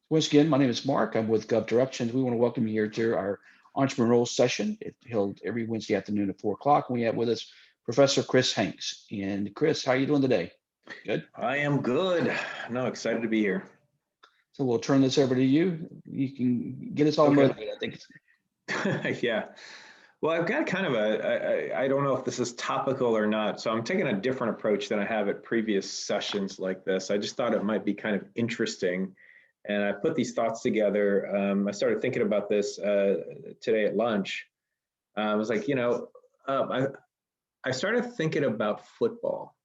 Once again, my name is Mark. I'm with GovDirections. We want to welcome you here to our entrepreneurial session. It's held every Wednesday afternoon at 4 o'clock. We have with us Professor Chris Hanks. And Chris, how are you doing today? Good. I am good. No, excited to be here. So we'll turn this over to you. You can get us all Okay. motivated. I think Yeah. Well, I've got kind of I don't know if this is topical or not. So I'm taking a different approach than I have at previous sessions like this. I just thought it might be kind of interesting. And I put these thoughts together. I started thinking about this today at lunch. I was like, I started thinking about football.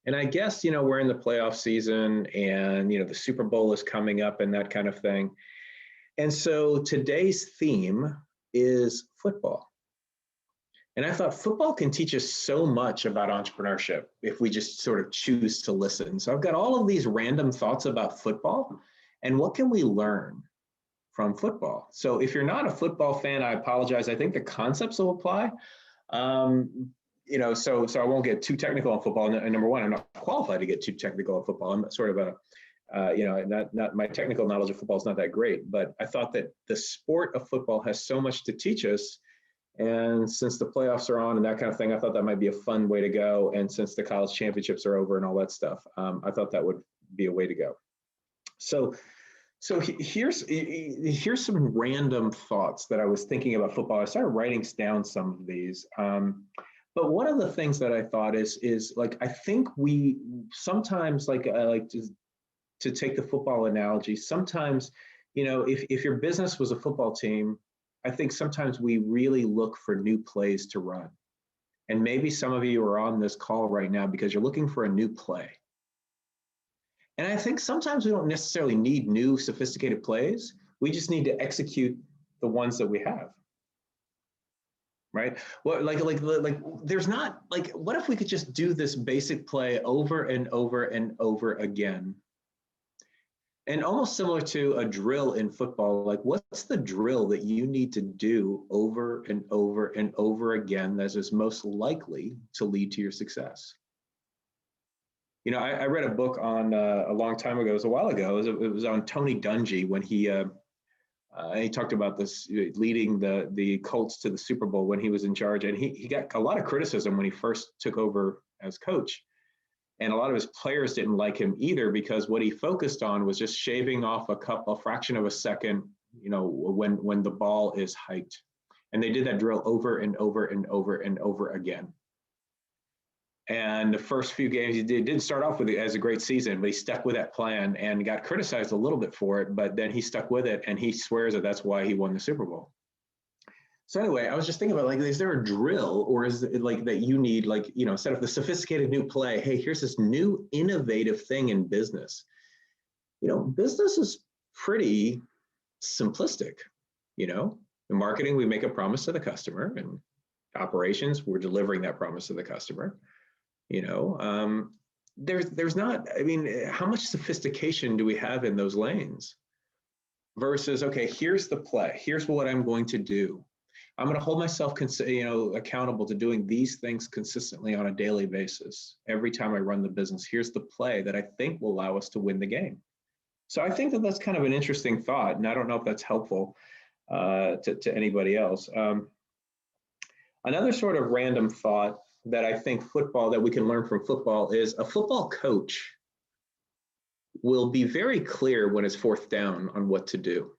And I guess, we're in the playoff season and, the Super Bowl is coming up and that kind of thing. And so today's theme is football. And I thought football can teach us so much about entrepreneurship if we just sort of choose to listen. So I've got all of these random thoughts about football and what can we learn from football. So if you're not a football fan, I apologize. I think the concepts will apply. So I won't get too technical on football. And number one, I'm not qualified to get too technical on football. I'm sort of not my technical knowledge of football is not that great, but I thought that the sport of football has so much to teach us. And since the playoffs are on and that kind of thing, I thought that might be a fun way to go. And since the college championships are over and all that stuff, I thought that would be a way to go. So here's some random thoughts that I was thinking about football. I started writing down some of these. But one of the things that I thought is like, I think we sometimes, like I like to take the football analogy, sometimes, if your business was a football team, I think sometimes we really look for new plays to run. And maybe some of you are on this call right now because you're looking for a new play. And I think sometimes we don't necessarily need new sophisticated plays. We just need to execute the ones that we have. Right? Well, like there's not like, what if we could just do this basic play over and over and over again? And almost similar to a drill in football, like what's the drill that you need to do over and over and over again that is most likely to lead to your success? I read a book on a long time ago, it was a while ago, it was on Tony Dungy when he talked about this leading the Colts to the Super Bowl when he was in charge. And he got a lot of criticism when he first took over as coach. And a lot of his players didn't like him either because what he focused on was just shaving off a fraction of a second, when the ball is hiked. And they did that drill over and over and over and over again. And the first few games he didn't start off with it as a great season, but he stuck with that plan and got criticized a little bit for it, but then he stuck with it and he swears that that's why he won the Super Bowl. So anyway, I was just thinking about, like, is there a drill or is it like that you need, like, instead of the sophisticated new play, hey, here's this new innovative thing in business. Business is pretty simplistic. In marketing, we make a promise to the customer, and operations, we're delivering that promise to the customer. There's not, how much sophistication do we have in those lanes versus, okay, here's the play, here's what I'm going to do. I'm going to hold myself accountable to doing these things consistently on a daily basis. Every time I run the business, here's the play that I think will allow us to win the game. So I think that that's kind of an interesting thought, and I don't know if that's helpful to anybody else. Another sort of random thought that I think that we can learn from football is a football coach will be very clear when it's fourth down on what to do.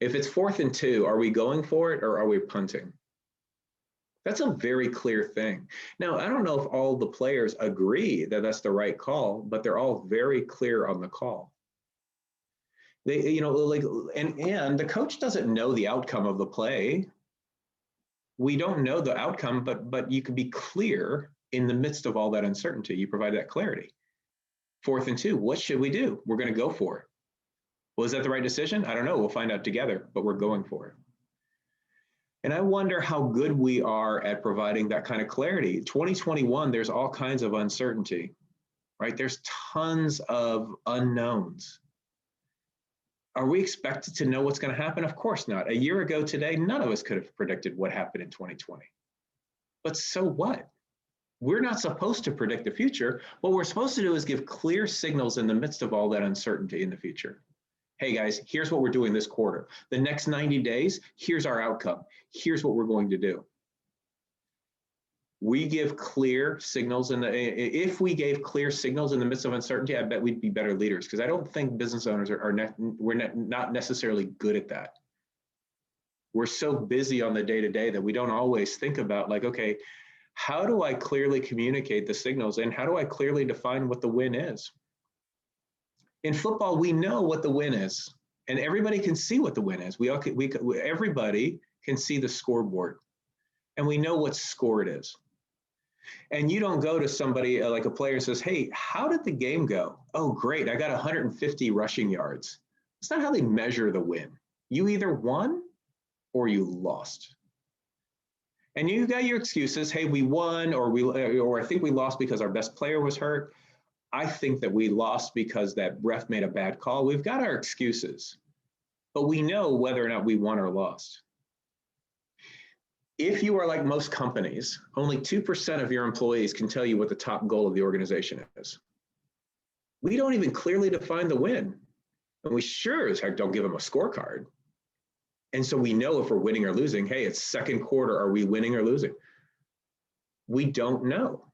If it's 4th and 2, are we going for it or are we punting? That's a very clear thing. Now, I don't know if all the players agree that that's the right call, but they're all very clear on the call. They, and the coach doesn't know the outcome of the play. We don't know the outcome, but you can be clear in the midst of all that uncertainty. You provide that clarity. 4th and 2, what should we do? We're going to go for it. Was that the right decision? I don't know. We'll find out together, but we're going for it. And I wonder how good we are at providing that kind of clarity. 2021, there's all kinds of uncertainty, right? There's tons of unknowns. Are we expected to know what's going to happen? Of course not. A year ago today, none of us could have predicted what happened in 2020. But so what? We're not supposed to predict the future. What we're supposed to do is give clear signals in the midst of all that uncertainty in the future. Hey guys, here's what we're doing this quarter. The next 90 days, here's our outcome. Here's what we're going to do. We give clear signals if we gave clear signals in the midst of uncertainty, I bet we'd be better leaders, because I don't think business owners we're not necessarily good at that. We're so busy on the day-to-day that we don't always think about, like, okay, how do I clearly communicate the signals, and how do I clearly define what the win is? In football, we know what the win is, and everybody can see what the win is. Everybody can see the scoreboard, and we know what score it is. And you don't go to somebody like a player and says, hey, how did the game go? Oh, great, I got 150 rushing yards. That's not how they measure the win. You either won or you lost. And you got your excuses. Hey, we won, or I think we lost because our best player was hurt. I think that we lost because that ref made a bad call. We've got our excuses, but we know whether or not we won or lost. If you are like most companies, only 2% of your employees can tell you what the top goal of the organization is. We don't even clearly define the win. And we sure as heck don't give them a scorecard. And so we know if we're winning or losing. Hey, it's second quarter. Are we winning or losing? We don't know.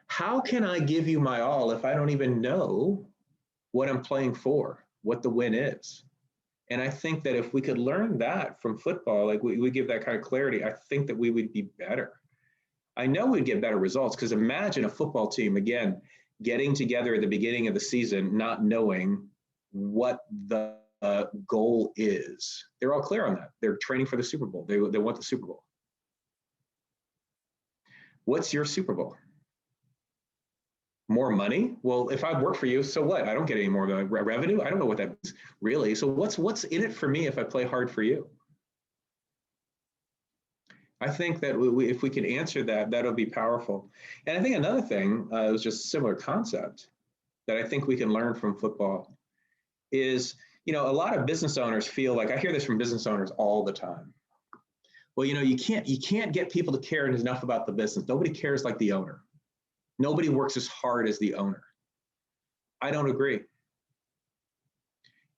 How can I give you my all if I don't even know what I'm playing for, what the win is? And I think that if we could learn that from football, like we give that kind of clarity, I think that we would be better. I know we'd get better results, because imagine a football team, again, getting together at the beginning of the season, not knowing what the goal is. They're all clear on that. They're training for the Super Bowl. They want the Super Bowl. What's your Super Bowl? More money? Well, if I work for you, so what? I don't get any more revenue. I don't know what that means, really. So what's in it for me if I play hard for you? I think that if we can answer that, that'll be powerful. And I think another thing, it was just a similar concept that I think we can learn from football is, a lot of business owners feel like, I hear this from business owners all the time. Well, you can't get people to care enough about the business. Nobody cares like the owner. Nobody works as hard as the owner. I don't agree.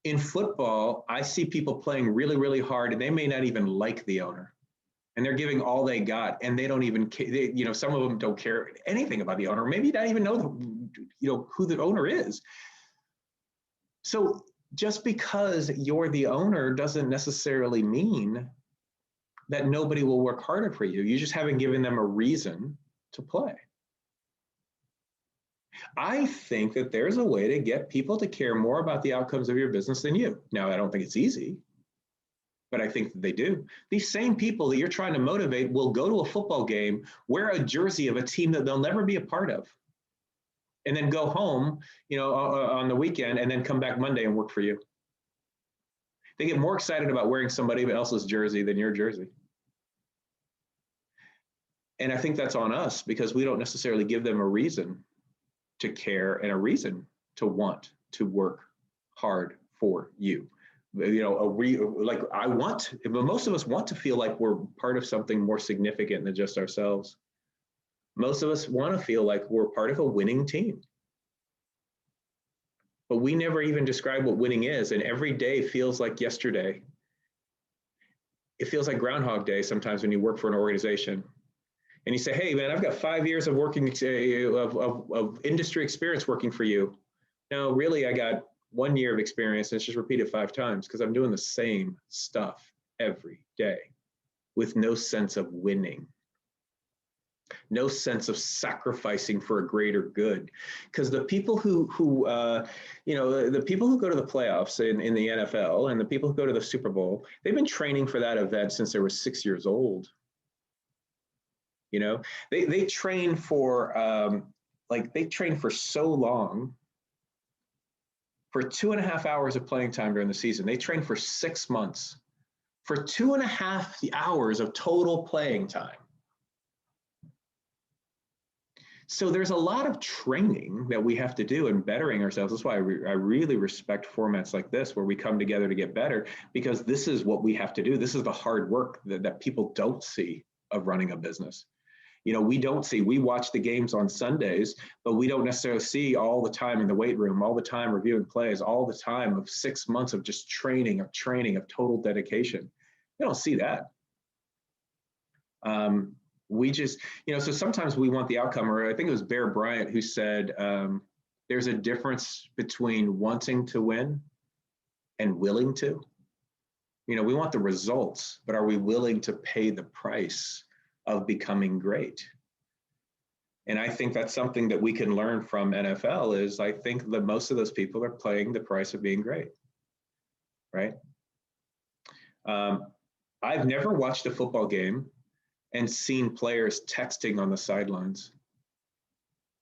In football, I see people playing really, really hard, and they may not even like the owner. And they're giving all they got, and they don't even, some of them don't care anything about the owner. Maybe not even know, who the owner is. So just because you're the owner doesn't necessarily mean that nobody will work harder for you. You just haven't given them a reason to play. I think that there's a way to get people to care more about the outcomes of your business than you. Now, I don't think it's easy, but I think that they do. These same people that you're trying to motivate will go to a football game, wear a jersey of a team that they'll never be a part of, and then go home, on the weekend, and then come back Monday and work for you. They get more excited about wearing somebody else's jersey than your jersey. And I think that's on us, because we don't necessarily give them a reason to care and a reason to want to work hard for you. But most of us want to feel like we're part of something more significant than just ourselves. Most of us want to feel like we're part of a winning team. But we never even describe what winning is, and every day feels like yesterday. It feels like Groundhog Day sometimes when you work for an organization. And you say, hey, man, I've got 5 years of working of industry experience working for you. No, really, I got 1 year of experience, and it's just repeated 5 times, because I'm doing the same stuff every day with no sense of winning, no sense of sacrificing for a greater good. Because the people who the people who go to the playoffs in the NFL, and the people who go to the Super Bowl, they've been training for that event since they were 6 years old. They train for they train for so long, for 2.5 hours of playing time during the season. They train for 6 months for 2.5 hours of total playing time. So there's a lot of training that we have to do in bettering ourselves. That's why I really respect formats like this, where we come together to get better, because this is what we have to do. This is the hard work that people don't see of running a business. We watch the games on Sundays, but we don't necessarily see all the time in the weight room, all the time reviewing plays, all the time of 6 months of just training, of total dedication. We don't see that. We just, so sometimes we want the outcome, or I think it was Bear Bryant who said, there's a difference between wanting to win and willing to. We want the results, but are we willing to pay the price of becoming great? And I think that's something that we can learn from NFL is I think that most of those people are paying the price of being great, right? I've never watched a football game and seen players texting on the sidelines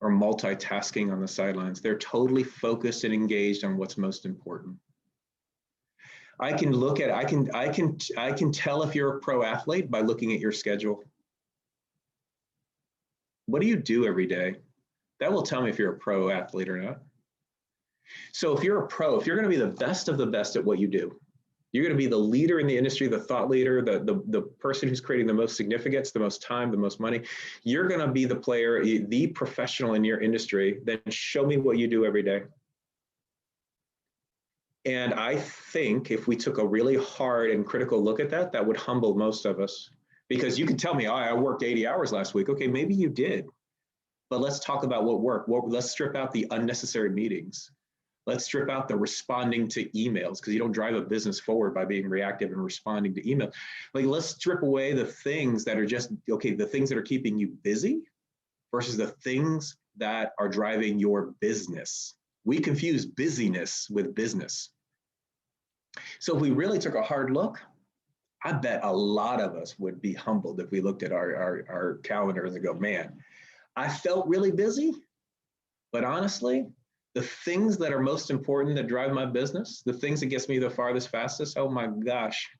or multitasking on the sidelines. They're totally focused and engaged on what's most important. I can tell if you're a pro athlete by looking at your schedule. What do you do every day? That will tell me if you're a pro athlete or not. So if you're a pro, if you're going to be the best of the best at what you do, you're going to be the leader in the industry, the thought leader, the person who's creating the most significance, the most time, the most money. You're going to be the player, the professional in your industry. Then show me what you do every day. And I think if we took a really hard and critical look at that, that would humble most of us. Because you can tell me, oh, I worked 80 hours last week. Okay, maybe you did. But let's talk about what worked. Let's strip out the unnecessary meetings. Let's strip out the responding to emails, because you don't drive a business forward by being reactive and responding to emails. Like, let's strip away the things that are just, okay, the things that are keeping you busy versus the things that are driving your business. We confuse busyness with business. So if we really took a hard look, I bet a lot of us would be humbled if we looked at our calendars and go, man, I felt really busy, but honestly, the things that are most important that drive my business, the things that gets me the farthest, fastest, oh my gosh.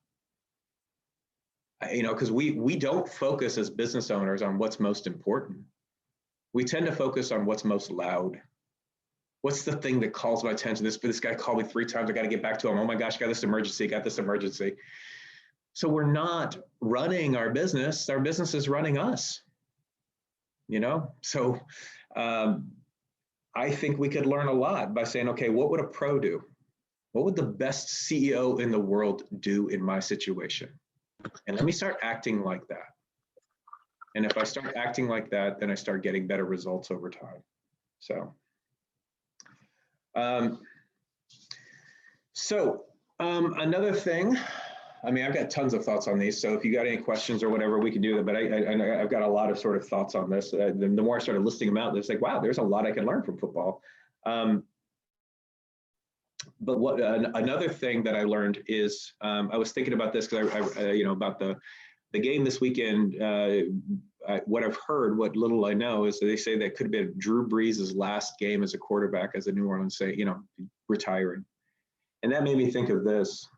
Because we don't focus as business owners on what's most important. We tend to focus on what's most loud. What's the thing that calls my attention? This guy called me 3 times. I got to get back to him. Oh my gosh, got this emergency. So we're not running our business. Our business is running us. So I think we could learn a lot by saying, okay, what would a pro do? What would the best CEO in the world do in my situation? And let me start acting like that. And if I start acting like that, then I start getting better results over time. So, another thing, I've got tons of thoughts on these. So if you got any questions or whatever, we can do that. But I've got a lot of sort of thoughts on this. The more I started listing them out, it's like, wow, there's a lot I can learn from football. But what another thing that I learned is I was thinking about this because about the game this weekend. What I've heard, what little I know, is that they say that could have been Drew Brees' last game as a quarterback as a New Orleans, retiring. And that made me think of this.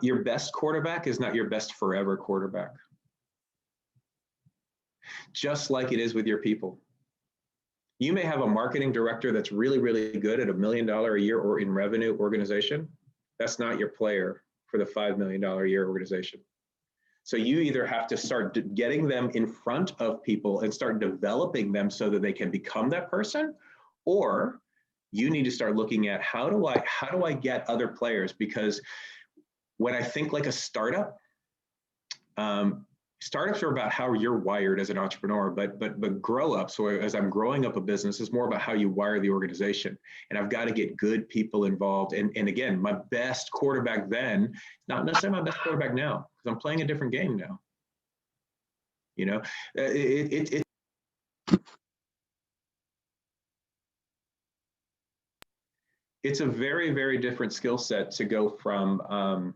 Your best quarterback is not your best forever quarterback. Just like it is with your people. You may have a marketing director that's really, really good at $1 million a year or in revenue organization. That's not your player for the $5 million a year organization. So you either have to start getting them in front of people and start developing them so that they can become that person, or you need to start looking at how do I get other players? Because when I think like a startup, startups are about how you're wired as an entrepreneur, but grow ups, or as I'm growing up a business, is more about how you wire the organization. And I've got to get good people involved. And again, my best quarterback then, not necessarily my best quarterback now, because I'm playing a different game now. It's a very, very different skill set to go from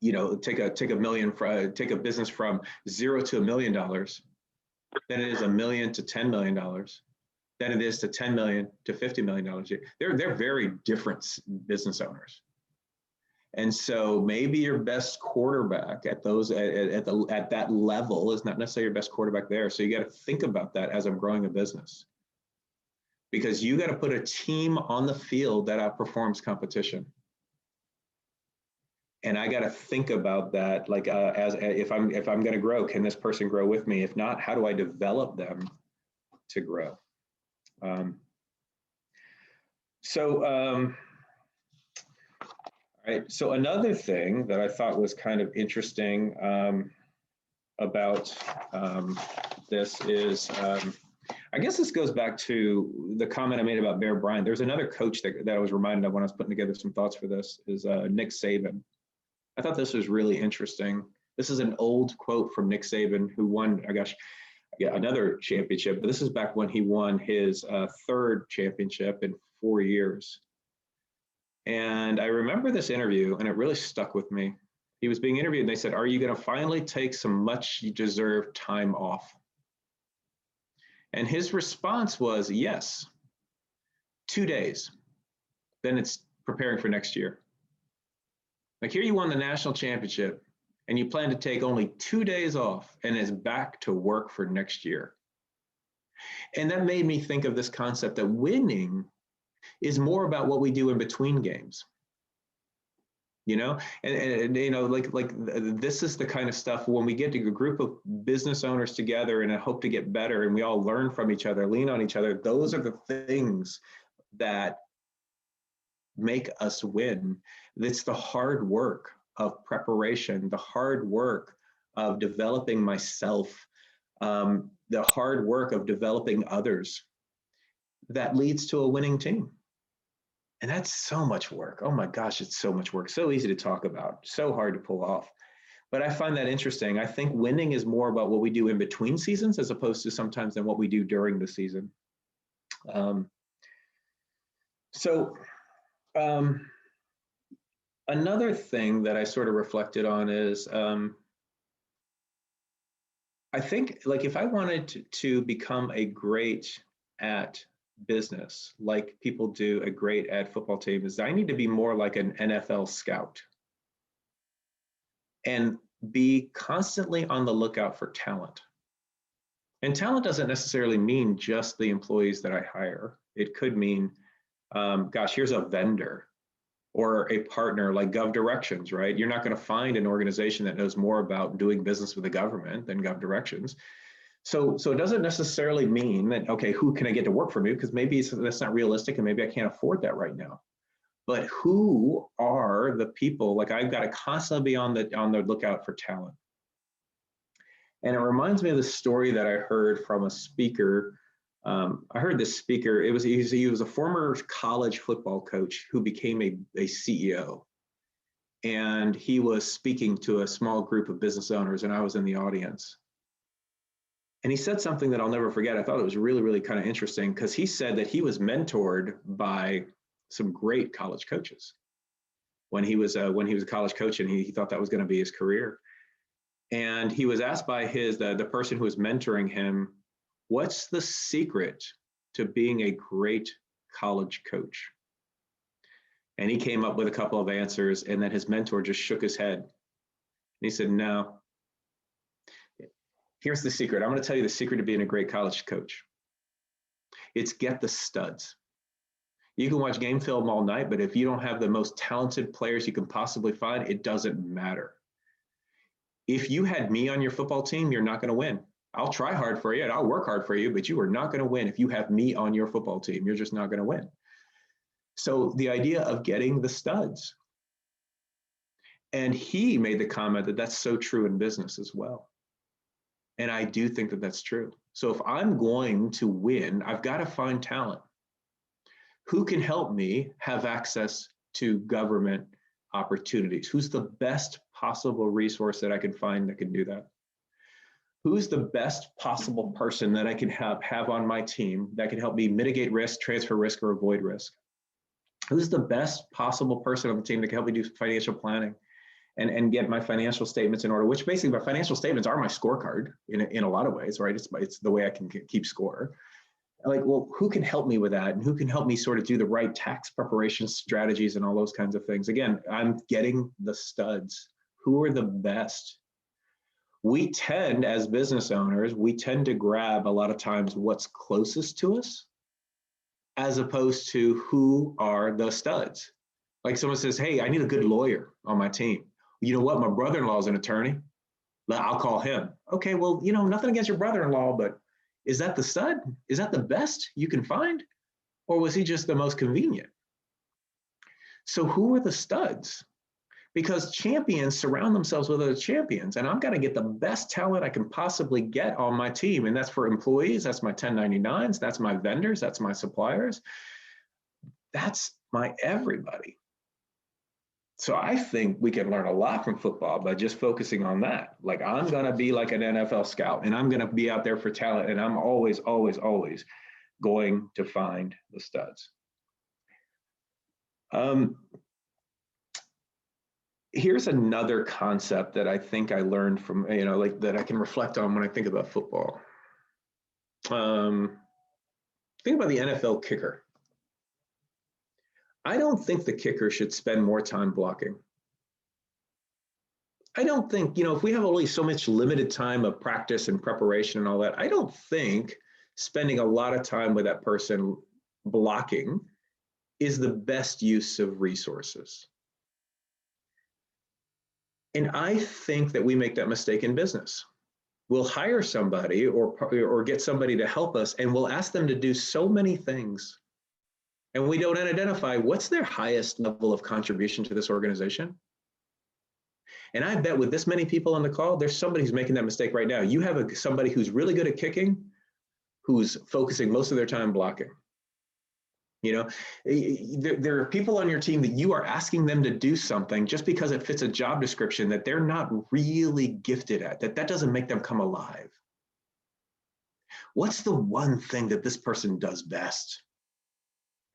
take a business from $0 to $1 million, than it is $1 million to $10 million, than it is to $10 million to $50 million. They're very different business owners. And so maybe your best quarterback at that level is not necessarily your best quarterback there. So you got to think about that as I'm growing a business, because you got to put a team on the field that outperforms competition. And I got to think about that, like as if I'm going to grow, can this person grow with me? If not, how do I develop them to grow? Um, all right. So another thing that I thought was kind of interesting about this is, I guess this goes back to the comment I made about Bear Bryant. There's another coach that I was reminded of when I was putting together some thoughts for this, is Nick Saban. I thought this was really interesting. This is an old quote from Nick Saban, who won, I gosh, yeah, another championship. But this is back when he won his third championship in 4 years. And I remember this interview, and it really stuck with me. He was being interviewed, and they said, "Are you going to finally take some much deserved time off?" And his response was, "Yes, 2 days. Then it's preparing for next year." Like, here you won the national championship, and you plan to take only 2 days off, and it's back to work for next year. And that made me think of this concept that winning is more about what we do in between games. You know, and you know, like this is the kind of stuff when we get to a group of business owners together and I hope to get better, and we all learn from each other, lean on each other. Those are the things that make us win. It's the hard work of preparation, the hard work of developing myself, the hard work of developing others that leads to a winning team. And that's so much work. Oh my gosh, it's so much work. So easy to talk about, so hard to pull off. But I find that interesting. I think winning is more about what we do in between seasons as opposed to sometimes than what we do during the season. So another thing that I sort of reflected on is I think, like, if I wanted to become a great at business, like people do a great at football team, is I need to be more like an NFL scout and be constantly on the lookout for talent. And talent doesn't necessarily mean just the employees that I hire. It could mean, gosh, here's a vendor or a partner like GovDirections, right? You're not going to find an organization that knows more about doing business with the government than GovDirections. So it doesn't necessarily mean that, okay, who can I get to work for me? Because maybe that's not realistic and maybe I can't afford that right now. But who are the people? Like, I've got to constantly be on the lookout for talent. And it reminds me of the story that I heard from a speaker. I heard this speaker, he was a former college football coach who became a CEO. And he was speaking to a small group of business owners, and I was in the audience. And he said something that I'll never forget. I thought it was really, really kind of interesting, because he said that he was mentored by some great college coaches when he was a college coach, and he thought that was going to be his career. And he was asked by the person who was mentoring him, what's the secret to being a great college coach? And he came up with a couple of answers, and then his mentor just shook his head. And he said, no, here's the secret. I'm going to tell you the secret to being a great college coach. It's get the studs. You can watch game film all night, but if you don't have the most talented players you can possibly find, it doesn't matter. If you had me on your football team, you're not going to win. I'll try hard for you and I'll work hard for you, but you are not going to win if you have me on your football team. You're just not going to win. So the idea of getting the studs. And he made the comment that that's so true in business as well. And I do think that that's true. So if I'm going to win, I've got to find talent. Who can help me have access to government opportunities? Who's the best possible resource that I can find that can do that? Who's the best possible person that I can have on my team that can help me mitigate risk, transfer risk, or avoid risk? Who's the best possible person on the team that can help me do financial planning and get my financial statements in order, which basically my financial statements are my scorecard in a lot of ways, right? It's the way I can keep score. Like, well, who can help me with that? And who can help me sort of do the right tax preparation strategies and all those kinds of things? Again, I'm getting the studs. Who are the best? We tend, as business owners, we tend to grab a lot of times what's closest to us, as opposed to who are the studs. Like someone says, hey, I need a good lawyer on my team. You know what? My brother-in-law is an attorney. I'll call him. Okay, well, nothing against your brother-in-law, but is that the stud? Is that the best you can find? Or was he just the most convenient? So who are the studs? Because champions surround themselves with other champions, and I've got to get the best talent I can possibly get on my team. And that's for employees, that's my 1099s, that's my vendors, that's my suppliers, that's my everybody. So I think we can learn a lot from football by just focusing on that. Like, I'm going to be like an NFL scout, and I'm going to be out there for talent, and I'm always, always, always going to find the studs. Here's another concept that I think I learned from, like that I can reflect on when I think about football. Think about the NFL kicker. I don't think the kicker should spend more time blocking. I don't think, if we have only so much limited time of practice and preparation and all that, I don't think spending a lot of time with that person blocking is the best use of resources. And I think that we make that mistake in business. We'll hire somebody or get somebody to help us, and we'll ask them to do so many things. And we don't identify what's their highest level of contribution to this organization. And I bet with this many people on the call, there's somebody who's making that mistake right now. You have somebody who's really good at kicking, who's focusing most of their time blocking. There are people on your team that you are asking them to do something just because it fits a job description that they're not really gifted at, that doesn't make them come alive. What's the one thing that this person does best?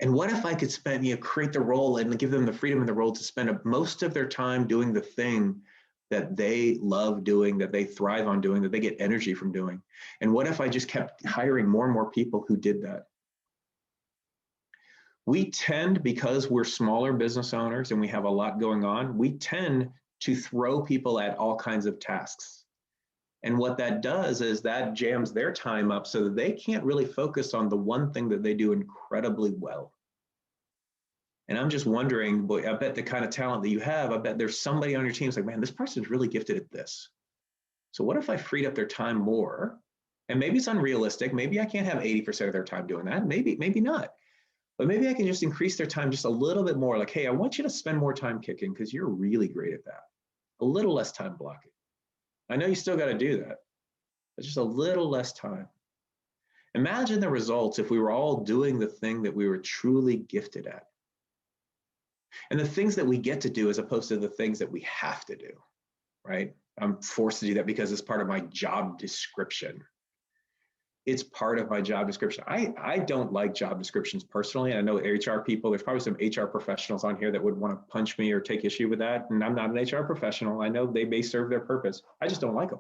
And what if I could create the role and give them the freedom in the role to spend most of their time doing the thing that they love doing, that they thrive on doing, that they get energy from doing? And what if I just kept hiring more and more people who did that? We tend, because we're smaller business owners and we have a lot going on, we tend to throw people at all kinds of tasks. And what that does is that jams their time up so that they can't really focus on the one thing that they do incredibly well. And I'm just wondering, boy, I bet the kind of talent that you have, I bet there's somebody on your team who's like, man, this person's really gifted at this. So what if I freed up their time more? And maybe it's unrealistic. Maybe I can't have 80% of their time doing that. Maybe not. But maybe I can just increase their time just a little bit more. Like, hey, I want you to spend more time kicking because you're really great at that. A little less time blocking. I know you still got to do that, but just a little less time. Imagine the results if we were all doing the thing that we were truly gifted at. And the things that we get to do as opposed to the things that we have to do, right? I'm forced to do that because it's part of my job description. It's part of my job description. I don't like job descriptions personally. I know HR people, there's probably some HR professionals on here that would want to punch me or take issue with that. And I'm not an HR professional. I know they may serve their purpose. I just don't like them.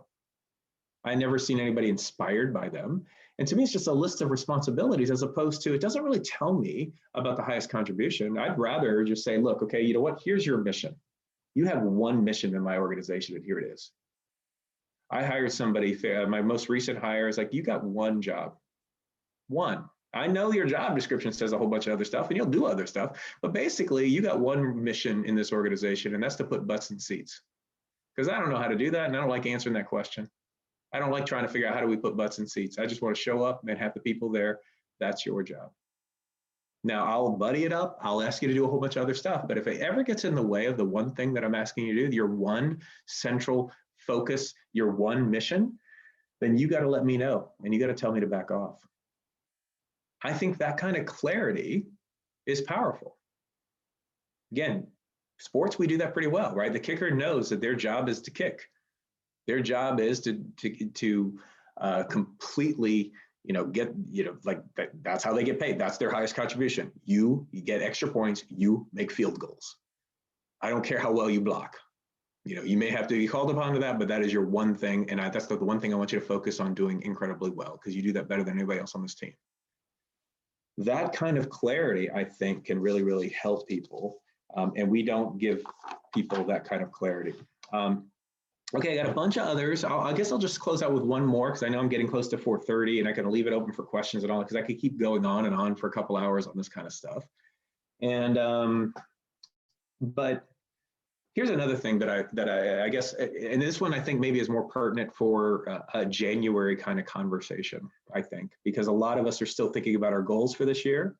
I never seen anybody inspired by them. And to me, it's just a list of responsibilities as opposed to, it doesn't really tell me about the highest contribution. I'd rather just say, look, okay, you know what? Here's your mission. You have one mission in my organization, and here it is. I hired somebody, my most recent hire is like, you got one job. One. I know your job description says a whole bunch of other stuff and you'll do other stuff, but basically you got one mission in this organization, and that's to put butts in seats. Because I don't know how to do that, and I don't like answering that question. I don't like trying to figure out how do we put butts in seats. I just want to show up and have the people there. That's your job. Now, I'll buddy it up. I'll ask you to do a whole bunch of other stuff. But if it ever gets in the way of the one thing that I'm asking you to do, your one central focus, your one mission, then you got to let me know and you got to tell me to back off. I think that kind of clarity is powerful. Again, sports, we do that pretty well, right? The kicker knows that their job is to kick. Their job is to completely, that's how they get paid. That's their highest contribution. You get extra points. You make field goals. I don't care how well you block. You may have to be called upon to that, but that is your one thing. And that's the one thing I want you to focus on doing incredibly well, because you do that better than anybody else on this team. That kind of clarity, I think, can really, really help people. And we don't give people that kind of clarity. Okay, I got a bunch of others. I guess I'll just close out with one more, because I know I'm getting close to 4:30, and I can leave it open for questions and all, because I could keep going on and on for a couple hours on this kind of stuff. And But here's another thing that I guess, and this one I think maybe is more pertinent for a January kind of conversation, I think, because a lot of us are still thinking about our goals for this year.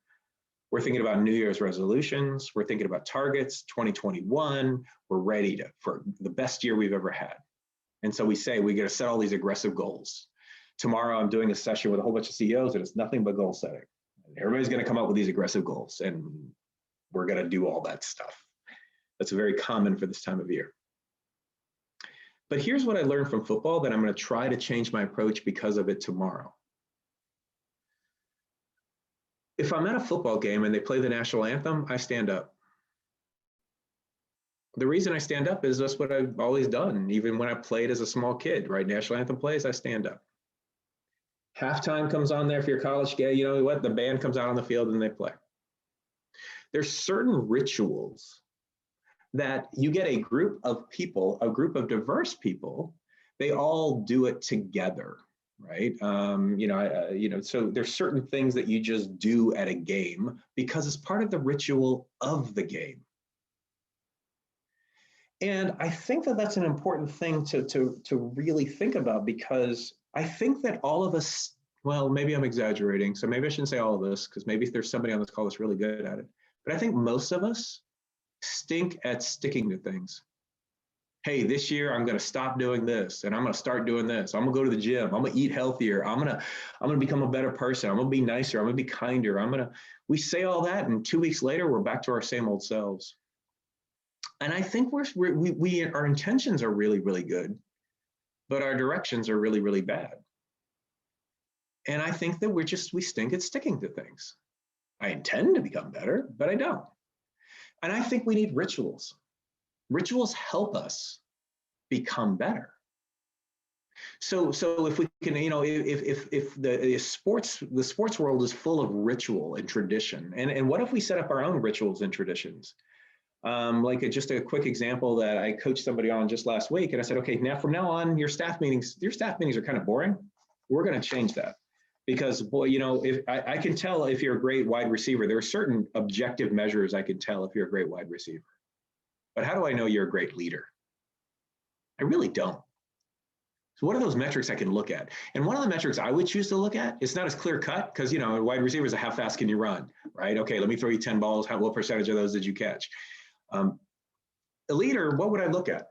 We're thinking about New Year's resolutions. We're thinking about targets, 2021. We're ready for the best year we've ever had. And so we say we got to set all these aggressive goals. Tomorrow I'm doing a session with a whole bunch of CEOs and it's nothing but goal setting. Everybody's going to come up with these aggressive goals and we're going to do all that stuff. That's very common for this time of year. But here's what I learned from football that I'm going to try to change my approach because of it tomorrow. If I'm at a football game and they play the national anthem, I stand up. The reason I stand up is that's what I've always done, even when I played as a small kid, right? National anthem plays, I stand up. Halftime comes on there for your college game, you know what? The band comes out on the field and they play. There's certain rituals that you get a group of people, a group of diverse people, they all do it together, right? So there's certain things that you just do at a game because it's part of the ritual of the game. And I think that that's an important thing to really think about, because I think that all of us, well, maybe I'm exaggerating, so maybe I shouldn't say all of us, because maybe there's somebody on this call that's really good at it. But I think most of us stink at sticking to things. Hey, this year I'm going to stop doing this and I'm going to start doing this. I'm going to go to the gym. I'm going to eat healthier. I'm going to become a better person. I'm going to be nicer. I'm going to be kinder. We say all that, and 2 weeks later we're back to our same old selves. And I think our intentions are really, really good, but our directions are really, really bad. And I think that we stink at sticking to things. I intend to become better, but I don't. And I think we need rituals. Rituals help us become better. So if we can, if the sports world is full of ritual and tradition, and what if we set up our own rituals and traditions? Just a quick example that I coached somebody on just last week, and I said, okay, now from now on, your staff meetings are kind of boring. We're going to change that. Because, boy, if I can tell if you're a great wide receiver, there are certain objective measures I can tell if you're a great wide receiver. But how do I know you're a great leader? I really don't. So what are those metrics I can look at? And one of the metrics I would choose to look at, it's not as clear cut, because, a wide receiver is how fast can you run, right? Okay, let me throw you 10 balls. What percentage of those did you catch? A leader, what would I look at?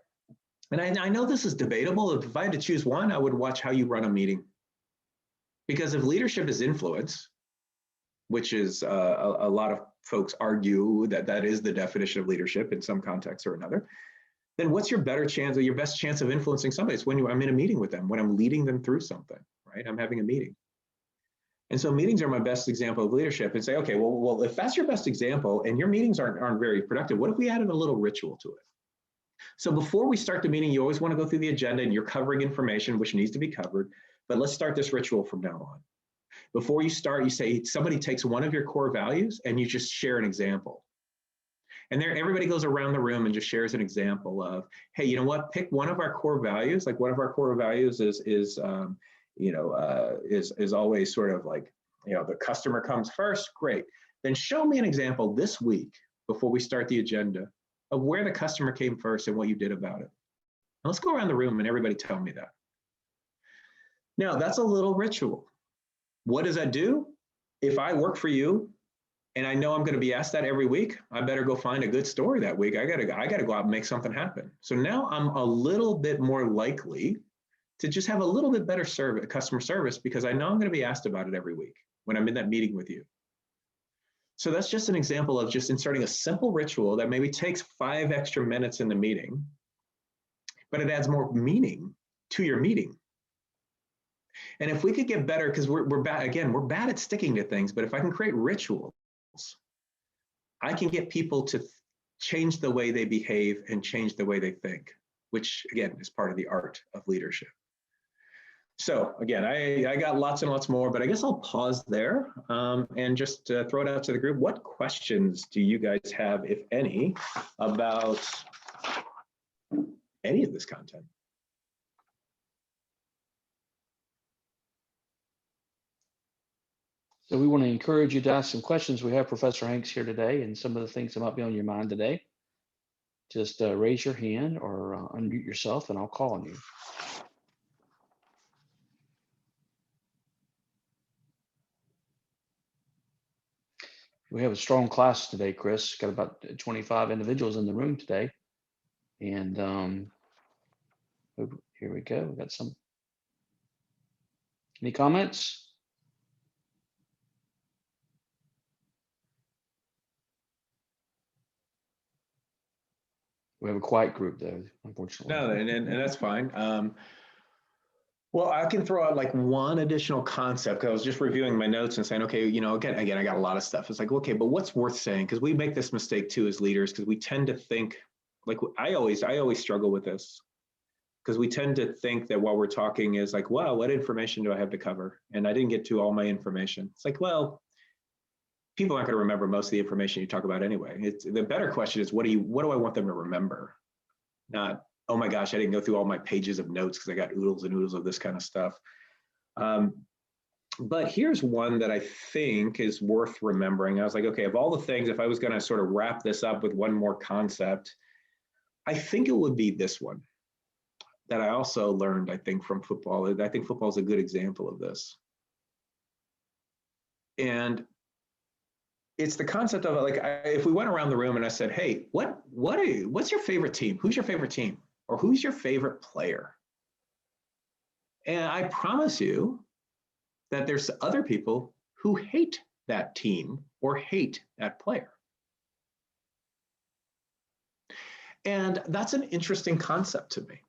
And I know this is debatable. If I had to choose one, I would watch how you run a meeting. Because if leadership is influence, which is a lot of folks argue that is the definition of leadership in some context or another, then what's your better chance or your best chance of influencing somebody? It's when I'm in a meeting with them, when I'm leading them through something, right? I'm having a meeting. And so meetings are my best example of leadership, and say, okay, well, if that's your best example and your meetings aren't very productive, what if we added a little ritual to it? So before we start the meeting, you always want to go through the agenda, and you're covering information which needs to be covered. But let's start this ritual from now on. Before you start, you say somebody takes one of your core values and you just share an example. And there, everybody goes around the room and just shares an example of, hey, you know what? Pick one of our core values. Like one of our core values is always sort of like, the customer comes first. Great. Then show me an example this week before we start the agenda of where the customer came first and what you did about it. And let's go around the room and everybody tell me that. Now, that's a little ritual. What does that do? If I work for you and I know I'm going to be asked that every week, I better go find a good story that week. I got to go out and make something happen. So now I'm a little bit more likely to just have a little bit better customer service, because I know I'm going to be asked about it every week when I'm in that meeting with you. So that's just an example of just inserting a simple ritual that maybe takes 5 extra minutes in the meeting, but it adds more meaning to your meeting. And if we could get better, because we're bad at sticking to things, but if I can create rituals, I can get people to change the way they behave and change the way they think, which again is part of the art of leadership. So again, I got lots and lots more, but I guess I'll pause there and just throw it out to the group. What questions do you guys have, if any, about any of this content? So we want to encourage you to ask some questions. We have Professor Hanks here today and some of the things that might be on your mind today. just raise your hand or unmute yourself and I'll call on you. We have a strong class today, Chris. Got about 25 individuals in the room today. And here we go. We got some. Any comments? We have a quiet group though, unfortunately. No, and that's fine. Well, I can throw out like one additional concept, because I was just reviewing my notes and saying, okay, again, I got a lot of stuff. It's like, okay, but what's worth saying? Because we make this mistake too as leaders, because we tend to think, like I always struggle with this, because we tend to think that while we're talking is like, well, what information do I have to cover? And I didn't get to all my information. It's like, well, people aren't going to remember most of the information you talk about anyway. The better question is, what do I want them to remember? Not, oh my gosh, I didn't go through all my pages of notes because I got oodles and oodles of this kind of stuff. But here's one that I think is worth remembering. I was like, okay, of all the things, if I was going to sort of wrap this up with one more concept, I think it would be this one that I also learned, I think, from football. I think football is a good example of this. And it's the concept of like, if we went around the room and I said, hey, what's your favorite team? Who's your favorite team? Or who's your favorite player? And I promise you that there's other people who hate that team or hate that player. And that's an interesting concept to me.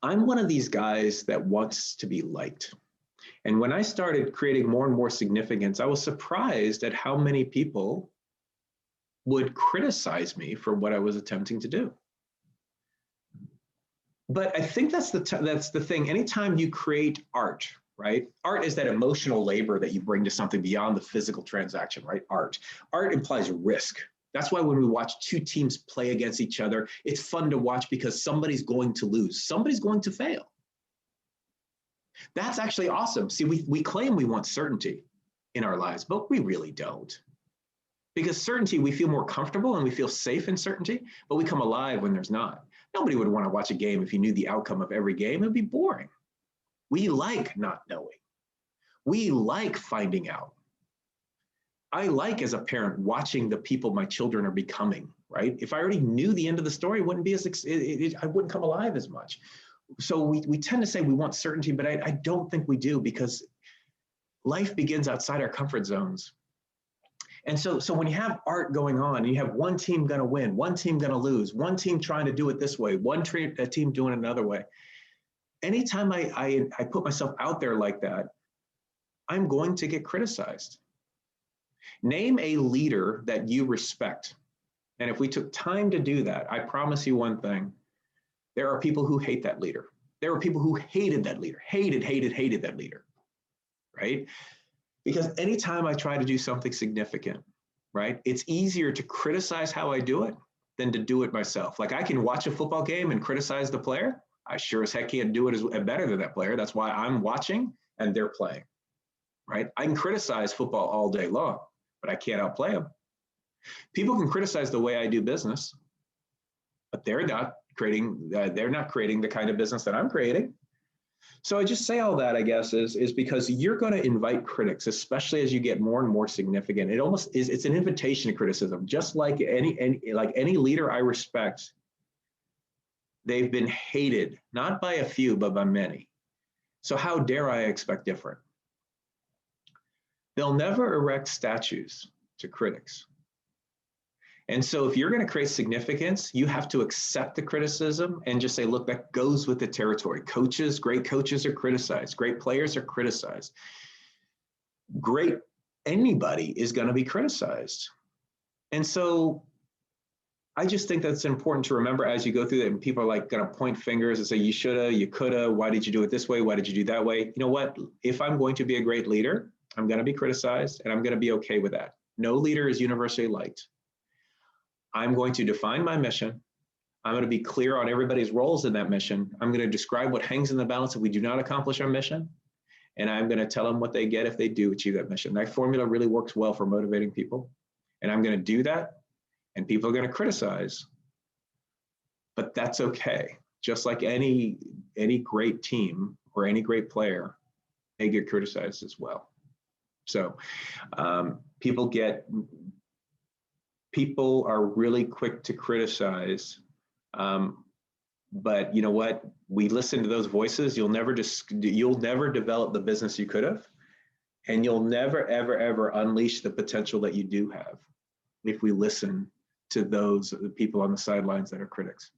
I'm one of these guys that wants to be liked. And when I started creating more and more significance, I was surprised at how many people would criticize me for what I was attempting to do. But I think that's the thing. Anytime you create art, right? Art is that emotional labor that you bring to something beyond the physical transaction, right? Art implies risk. That's why when we watch two teams play against each other, it's fun to watch because somebody's going to lose. Somebody's going to fail. That's actually awesome. See, we claim we want certainty in our lives, but we really don't. Because certainty, we feel more comfortable and we feel safe in certainty, but we come alive when there's not. Nobody would want to watch a game if you knew the outcome of every game. It'd be boring. We like not knowing. We like finding out. I like, as a parent, watching the people my children are becoming, right? If I already knew the end of the story, it wouldn't be I wouldn't come alive as much. So we tend to say we want certainty, but I don't think we do, because life begins outside our comfort zones. And so when you have art going on and you have one team going to win, one team going to lose, one team trying to do it this way, a team doing it another way, anytime I put myself out there like that, I'm going to get criticized. Name a leader that you respect. And if we took time to do that, I promise you one thing. There are people who hate that leader. There are people who hated that leader, hated that leader, right? Because anytime I try to do something significant, right, it's easier to criticize how I do it than to do it myself. Like, I can watch a football game and criticize the player. I sure as heck can't do it as better than that player. That's why I'm watching and they're playing, right? I can criticize football all day long, but I can't outplay them. People can criticize the way I do business, but they're not creating the kind of business that I'm creating. So I just say all that, I guess, is because you're going to invite critics, especially as you get more and more significant. It's an invitation to criticism. Just like any leader I respect, they've been hated, not by a few, but by many. So how dare I expect different? They'll never erect statues to critics. And so if you're going to create significance, you have to accept the criticism and just say, look, that goes with the territory. Great coaches are criticized. Great players are criticized. Anybody is going to be criticized. And so I just think that's important to remember as you go through that. And people are like going to point fingers and say, you shoulda, you coulda, why did you do it this way? Why did you do that way? You know what? If I'm going to be a great leader, I'm going to be criticized and I'm going to be okay with that. No leader is universally liked. I'm going to define my mission. I'm going to be clear on everybody's roles in that mission. I'm going to describe what hangs in the balance if we do not accomplish our mission. And I'm going to tell them what they get if they do achieve that mission. That formula really works well for motivating people. And I'm going to do that. And people are going to criticize. but that's okay. Just like any great team or any great player, they get criticized as well. So people are really quick to criticize, but you know what? We listen to those voices. You'll never develop the business you could have, and you'll never ever unleash the potential that you do have if we listen to those people on the sidelines that are critics.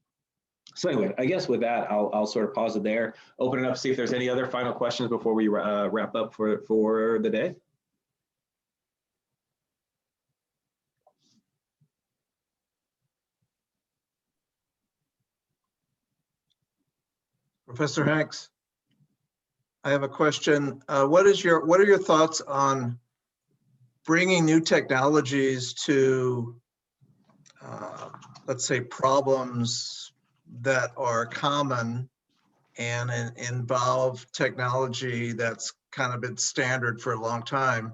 So anyway, I guess with that, I'll sort of pause it there, open it up, see if there's any other final questions before we wrap up for the day. Professor Hanks, I have a question. What are your thoughts on bringing new technologies to, let's say, problems that are common and involve technology that's kind of been standard for a long time,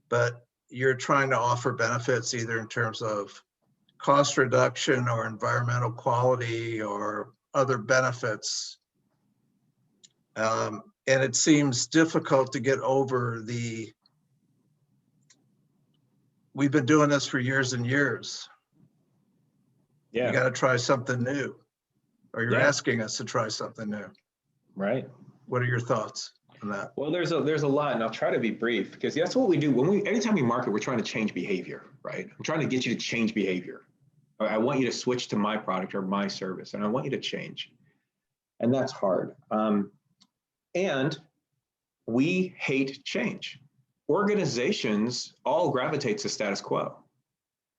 but you're trying to offer benefits either in terms of cost reduction or environmental quality or other benefits. And it seems difficult to get over we've been doing this for years and years. Yeah. You got to try something new, or you're asking us to try something new. Right. What are your thoughts on that? Well, there's a lot, and I'll try to be brief because that's what we do anytime we market. We're trying to change behavior, right? I'm trying to get you to change behavior. I want you to switch to my product or my service, and I want you to change, and that's hard. And we hate change. Organizations all gravitate to status quo,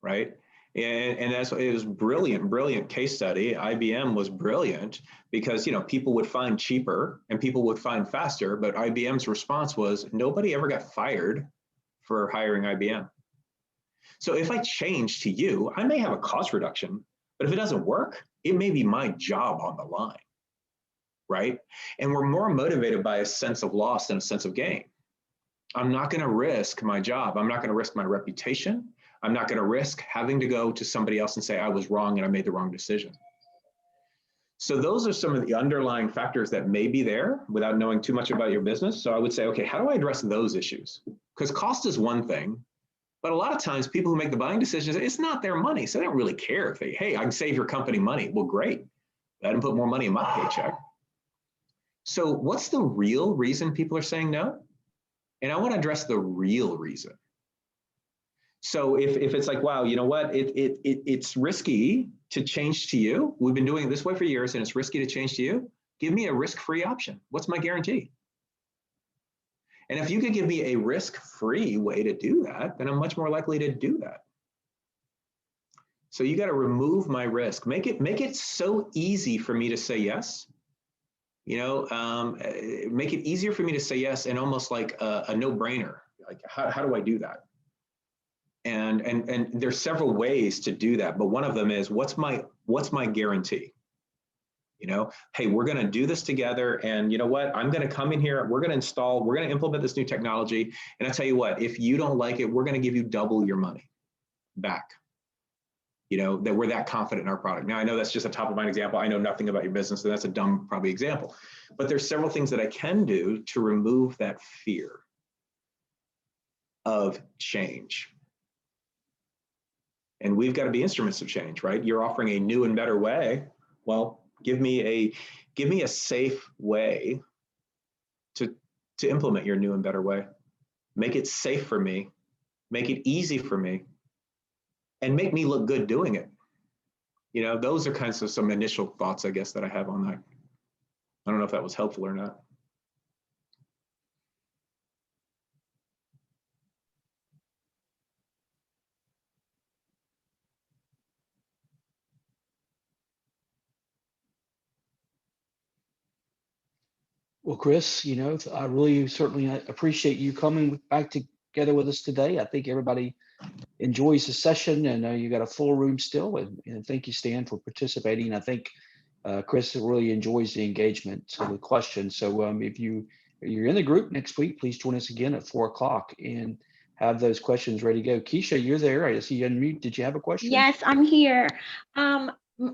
right? And that's it was brilliant case study. IBM was brilliant because people would find cheaper and people would find faster, but IBM's response was nobody ever got fired for hiring IBM. So if I change to you, I may have a cost reduction, but if it doesn't work, it may be my job on the line, right? And we're more motivated by a sense of loss than a sense of gain. I'm not going to risk my job. I'm not going to risk my reputation. I'm not going to risk having to go to somebody else and say I was wrong and I made the wrong decision. So those are some of the underlying factors that may be there without knowing too much about your business. So I would say, okay, how do I address those issues? Because cost is one thing, but a lot of times people who make the buying decisions, it's not their money. So they don't really care if hey, I can save your company money. Well, great. Let them put more money in my paycheck. So what's the real reason people are saying no? And I want to address the real reason. So if it's like, wow, you know what, it's risky to change to you. We've been doing it this way for years and it's risky to change to you. Give me a risk-free option. What's my guarantee? And if you could give me a risk-free way to do that, then I'm much more likely to do that. So you got to remove my risk. Make it so easy for me to say yes. Make it easier for me to say yes and almost like a no-brainer. Like, how do I do that? And there's several ways to do that, but one of them is what's my guarantee? Hey, we're going to do this together, and you know what? I'm going to come in here. We're going to implement this new technology, and I tell you what, if you don't like it, we're going to give you double your money back. That we're that confident in our product. Now, I know that's just a top of mind example. I know nothing about your business, so that's a dumb probably example. But there's several things that I can do to remove that fear of change. And we've got to be instruments of change, right? You're offering a new and better way. Well, give me a safe way to implement your new and better way. Make it safe for me, make it easy for me, and make me look good doing it. Those are kinds of some initial thoughts, I guess, that I have on that. I don't know if that was helpful or not. Well, Chris, I really certainly appreciate you coming back together with us today. I think everybody enjoys the session, and you got a full room still. And thank you, Stan, for participating. I think Chris really enjoys the engagement, so the questions. So if you're in the group next week, please join us again at 4:00 and have those questions ready to go. Keisha, you're there. I see you unmute. Did you have a question? Yes, I'm here.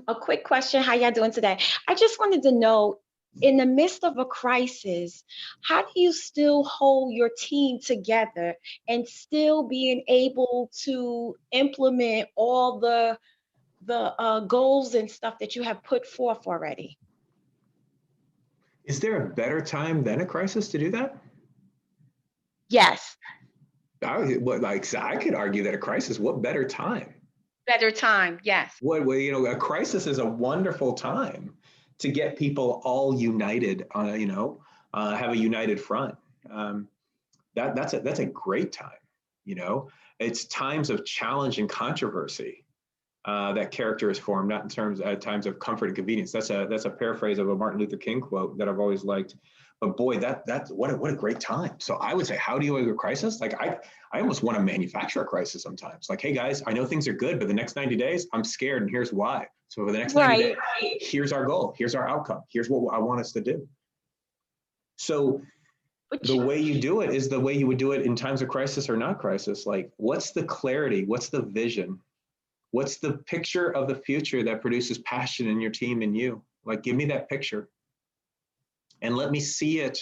A quick question. How y'all doing today? I just wanted to know, in the midst of a crisis, how do you still hold your team together and still being able to implement all the goals and stuff that you have put forth already? Is there a better time than a crisis to do that? Yes, I could argue that a crisis, what better time? better time. Yes. A crisis is a wonderful time to get people all united, have a united front. That's a great time. It's times of challenge and controversy that character is formed, not in times of comfort and convenience. That's a paraphrase of a Martin Luther King quote that I've always liked. But boy, that's what a great time. So I would say, how do you avoid a crisis? Like I almost want to manufacture a crisis sometimes. Like, hey guys, I know things are good, but the next 90 days, I'm scared, and here's why. So for the next 90 days, here's our goal, here's our outcome, here's what I want us to do. So the way you do it is the way you would do it in times of crisis or not crisis. Like, what's the clarity? What's the vision? What's the picture of the future that produces passion in your team and you? Like, give me that picture and let me see it.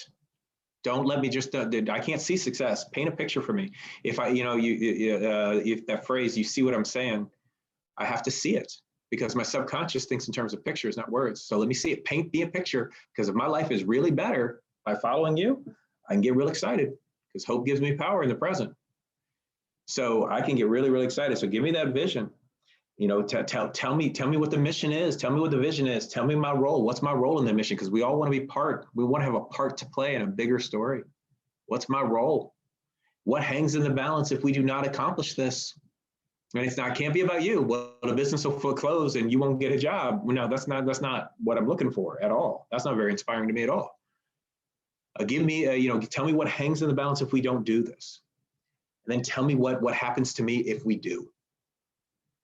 Don't let me just, I can't see success. Paint a picture for me. If if that phrase, you see what I'm saying, I have to see it because my subconscious thinks in terms of pictures, not words. So let me see it. Paint me a picture, because if my life is really better by following you, I can get real excited because hope gives me power in the present. So I can get really, really excited. So give me that vision. Tell me what the mission is. Tell me what the vision is. Tell me my role. What's my role in the mission? Because we all want to be we want to have a part to play in a bigger story. What's my role? What hangs in the balance if we do not accomplish this? And it can't be about you. Well, the business will close and you won't get a job. No, that's not what I'm looking for at all. That's not very inspiring to me at all. Tell me what hangs in the balance if we don't do this. And then tell me what happens to me if we do.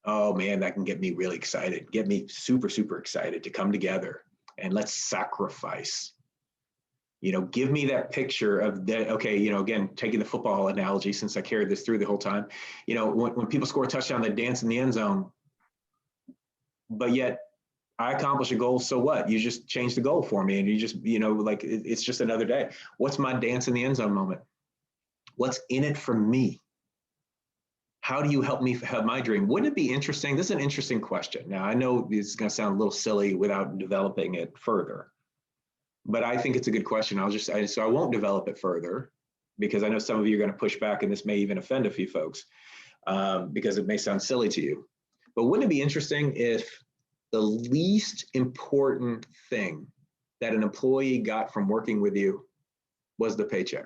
Oh man, that can get me really excited, get me super, super excited to come together and let's sacrifice. Give me that picture of that. Okay, again, taking the football analogy, since I carried this through the whole time, when people score a touchdown, they dance in the end zone, but yet I accomplish a goal. So what? You just change the goal for me and you just, it's just another day. What's my dance in the end zone moment? What's in it for me? How do you help me have my dream? Wouldn't it be interesting? This is an interesting question. Now, I know this is going to sound a little silly without developing it further, but I think it's a good question. So I won't develop it further because I know some of you are going to push back, and this may even offend a few folks because it may sound silly to you. But wouldn't it be interesting if the least important thing that an employee got from working with you was the paycheck?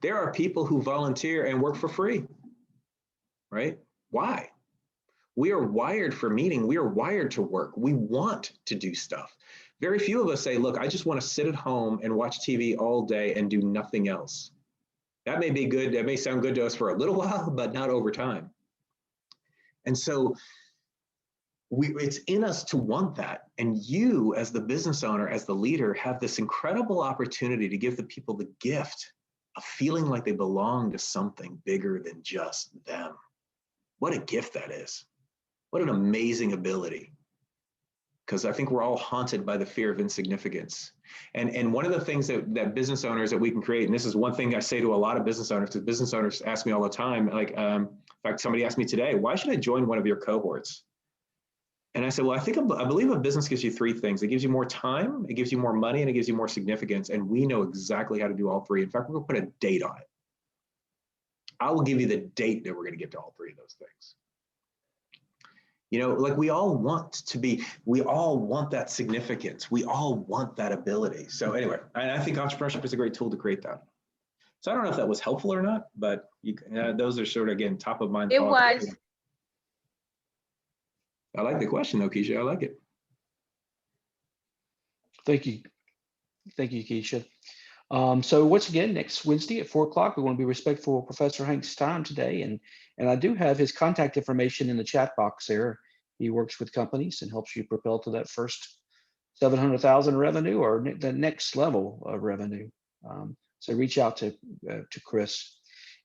There are people who volunteer and work for free, right? Why? We are wired for meaning. We are wired to work. We want to do stuff. Very few of us say, look, I just want to sit at home and watch TV all day and do nothing else. That may be good. That may sound good to us for a little while, but not over time. And so it's in us to want that. And you, as the business owner, as the leader, have this incredible opportunity to give the people the gift of feeling like they belong to something bigger than just them. What a gift that is. What an amazing ability. Because I think we're all haunted by the fear of insignificance. And one of the things that business owners that we can create, and this is one thing I say to a lot of business owners, because business owners ask me all the time, in fact, somebody asked me today, why should I join one of your cohorts? And I said, well, I believe a business gives you three things. It gives you more time, it gives you more money, and it gives you more significance. And we know exactly how to do all three. In fact, we're going to put a date on it. I will give you the date that we're going to get to all three of those things. We all want that significance. We all want that ability. So anyway, I think entrepreneurship is a great tool to create that. So I don't know if that was helpful or not, but those are sort of, again, top of mind. It was. I like the question though, Keisha. I like it. Thank you, Keisha. So once again, next Wednesday at 4 o'clock, we want to be respectful of Professor Hanks' time today. And I do have his contact information in the chat box there. He works with companies and helps you propel to that first 700,000 revenue or the next level of revenue. So reach out to Chris.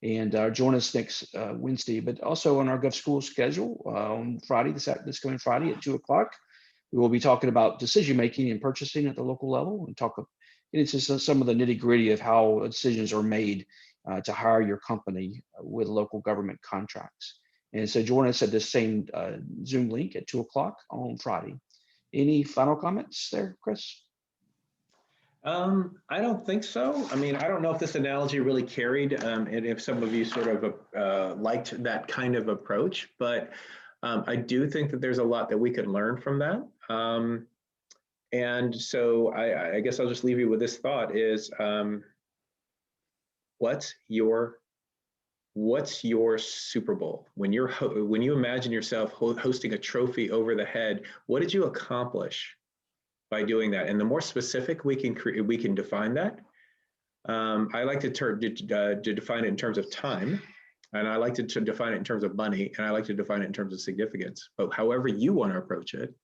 And join us next Wednesday, but also on our Gov School schedule on Friday, this coming Friday at 2 o'clock. We will be talking about decision making and purchasing at the local level, and get into some of the nitty gritty of how decisions are made to hire your company with local government contracts. And so join us at this same Zoom link at 2 o'clock on Friday. Any final comments there, Chris? I don't think so. I mean, I don't know if this analogy really carried, and if some of you sort of liked that kind of approach, but I do think that there's a lot that we could learn from that. And so I guess I'll just leave you with this thought is, what's your Super Bowl? When you imagine yourself hosting a trophy over the head, what did you accomplish by doing that? And the more specific we can define that. I like to define it in terms of time, and I like to define it in terms of money, and I like to define it in terms of significance. But however you want to approach it,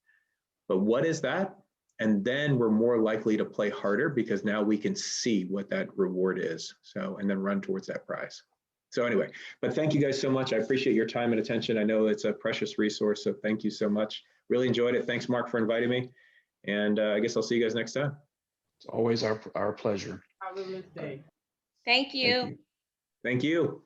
but what is that? And then we're more likely to play harder because now we can see what that reward is. So, and then run towards that prize. So anyway, but thank you guys so much. I appreciate your time and attention. I know it's a precious resource, so thank you so much. Really enjoyed it. Thanks, Mark, for inviting me. And I guess I'll see you guys next time. It's always our pleasure. Have a good day. Thank you. Thank you. Thank you.